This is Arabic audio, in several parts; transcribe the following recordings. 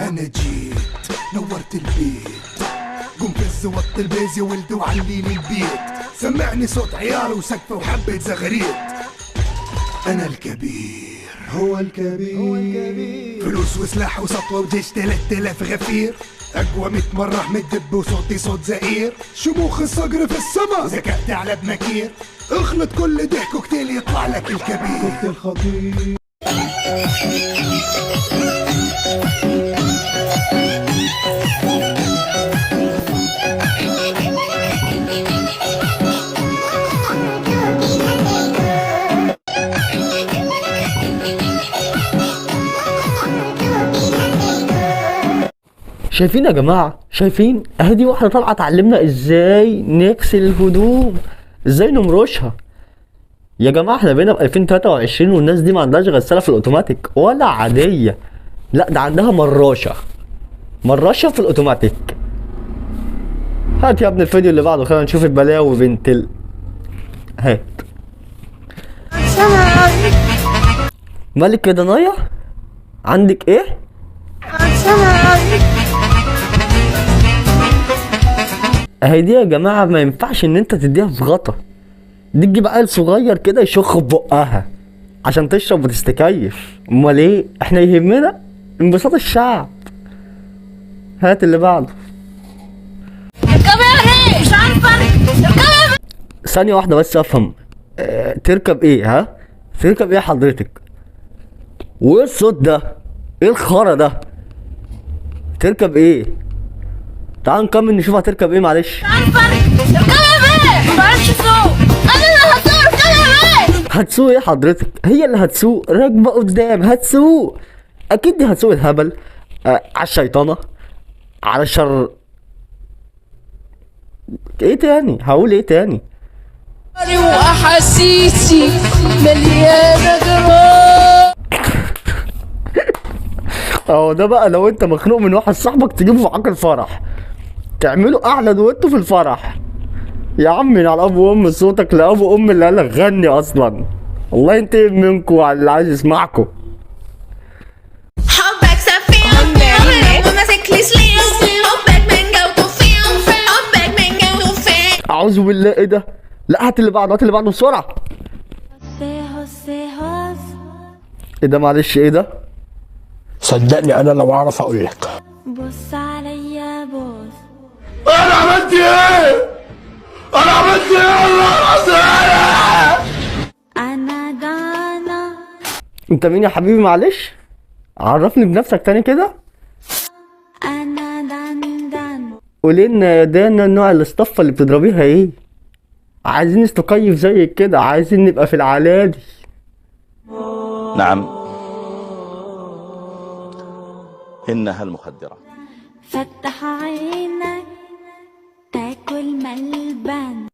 انا جيت نورت البيت، قم فز وط البيز يا ولد وعليني البيت، سمعني صوت عيال وسقفه وحبة زغريت. انا الكبير هو الكبير، فلوس وسلاح وسطوة وجيش 3000 غفير، اقوى 100 مرة من الدب وصوتي صوت زئير، شموخ الصقر في السما ذكاء ثعلب مكير، اخلط كل ده كوكتيل يطلع لك الكبير. كوكتيل خطير. شايفين يا جماعة؟ شايفين؟ اهي دي واحدة طالعة تعلمنا ازاي نغسل الهدوم، ازاي نمرشها. يا جماعة احنا بقينا في 2023 والناس دي ما عندهاش غسالة في الاوتوماتيك ولا عادية، لا ده عندها مراشة، مراشة في الاوتوماتيك. هات يا ابني الفيديو اللي بعده، خلينا نشوف البلاوي بنت هات. مالك يا ضنايا؟ عندك ايه؟ اهي دي يا جماعة ما ينفعش ان انت تديها في غطا، دي تجيب عيل صغير كده يشخ ببقها عشان تشرب وتستكيف. امال ايه؟ احنا يهمنا انبساط الشعب. هات اللي بعده. اركبي مش عارفة اركبي. ثانية واحدة بس افهم، تركب ايه؟ ها؟ تركب ايه حضرتك؟ وايه الصوت ده؟ ايه الخرا ده؟ تركب ايه؟ تعال نكمل نشوف هتركب ايه. معلش عارفة اركبي ما بعرفش اسوق، انا اللي هسوق. اركبي هتسوق ايه حضرتك؟ هي اللي هتسوق، راكبة قدام هتسوق، اكيد دي هتسوق الهبل. على الشيطانة، على الشر. ايه تاني؟ هقول ايه تاني؟ واحاسيسي مليانة جراح. اهو ده بقى لو انت مخنوق من واحد صاحبك تجيبه معاك الفرح، تعملوا احلى دويتو في الفرح. يا عمي على ابو وام صوتك لابو ام اللي قالك غني اصلا، الله ينتقم منكم وعلى اللي عايز يسمعكم. حبك سفيان وماسك لي سليم، حبك من جوته فين، حبك من جوته فين. اعوذ بالله، ايه ده؟ لا هات اللي بعده، هات اللي بعده بسرعه. ايه ده؟ معلش ايه ده؟ صدقني انا لو اعرف اقول لك. بص عليا بص. انا عملت ايه؟ انا عملت ايه؟ الله العظيم. انا دانا. انت مين يا حبيبي؟ معلش عرفني بنفسك تاني كده. انا دان. قولي لنا يا دانا النوع الاصطفى اللي بتضربيها ايه؟ عايزين نستكيف زيك كده، عايزين نبقى في العلالي. نعم، إنها المخدرة. فتح عينك تاكل ملبن.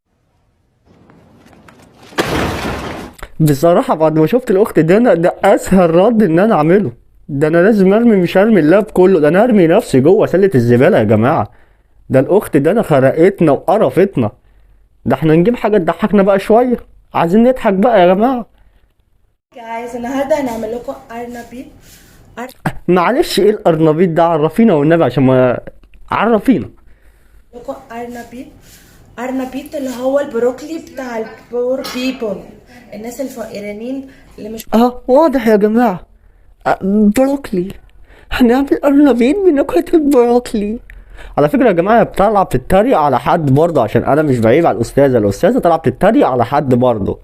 بصراحة بعد ما شفت الأخت دانا ده أسهل رد إن أنا أعمله. ده أنا لازم أرمي، مش هرمي اللاب كله، ده أنا هرمي نفسي جوه سلة الزبالة يا جماعة. ده الأخت دانا خرقتنا وقرفتنا، ده احنا نجيب حاجة تضحكنا بقى شوية، عايزين نضحك بقى يا جماعة. جايز النهارده هنعمل لكم ارنبيط. معلش ايه الأرنبيط ده؟ عرفينا والنبي عشان ما عرفينا. لكم ارنبيط اللي هو البروكلي بتاع البور بيبل، الناس الفقيرانين اللي مش واضح يا جماعة. بروكلي، هنعمل أرنبيط بنكهة البروكلي. على فكرة يا جماعة بطلع بتتريق على حد برضه، عشان أنا مش بعيب على الأستاذة طلع بتتريق على حد برضه.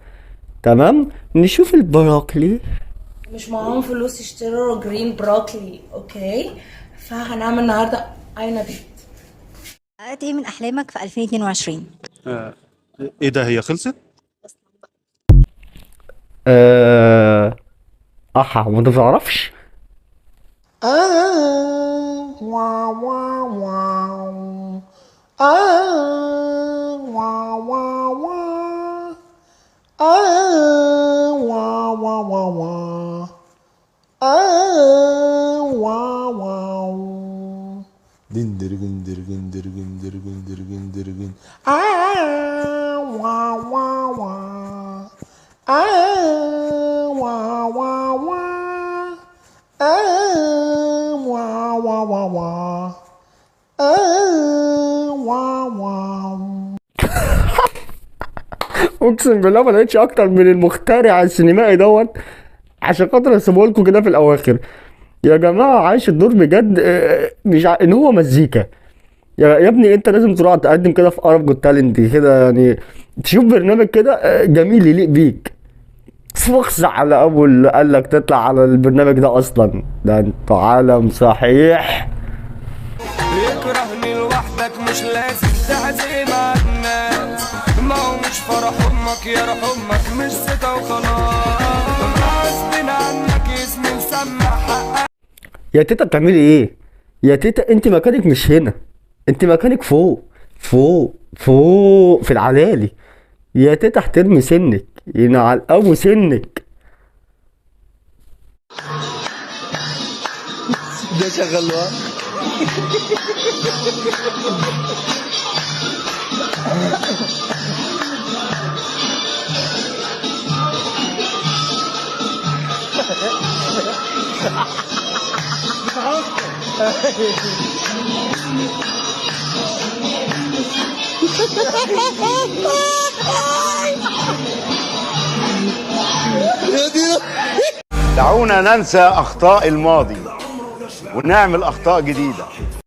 تمام، نشوف البروكلي. مش معاهم فلوس يشتروا جرين بروكلي، اوكي؟ فهنعمل النهارده ارنبيط. حققت ايه من احلامك في 2022؟ ايه ده؟ هي خلصت؟ أحا ما تعرفش؟ جندر جندر جندر جندر جندر جندر جندر اقسم بالله ما لقيتش اكتر من المخترع السينمائي دوت، عشان خاطر اسيبه لكم كده في الاواخر. يا جماعه عايش الدور بجد. مش ان هو مزيكا. يا ابني انت لازم تروح تقدم كده في ارب جوت تالنت كده، يعني تشوف برنامج كده جميل يليق بيك. فخس على ابو اللي قال لك تطلع على البرنامج ده اصلا، ده انت عالم صحيح. يكرهني لوحدك مش لازم تعزي مع الناس، ما هو مش فرح امك يا روح امك مش ستة وخلاص، غصب عنك اسمي مسمع حقك. يا تيتا بتعملي ايه؟ يا تيتا انت مكانك مش هنا، انت مكانك فوق فوق فوق في العلالي. يا تيتا احترمي سنك، ينعل ابو سنك. ده شغال دعونا ننسى أخطاء الماضي ونعمل أخطاء جديدة.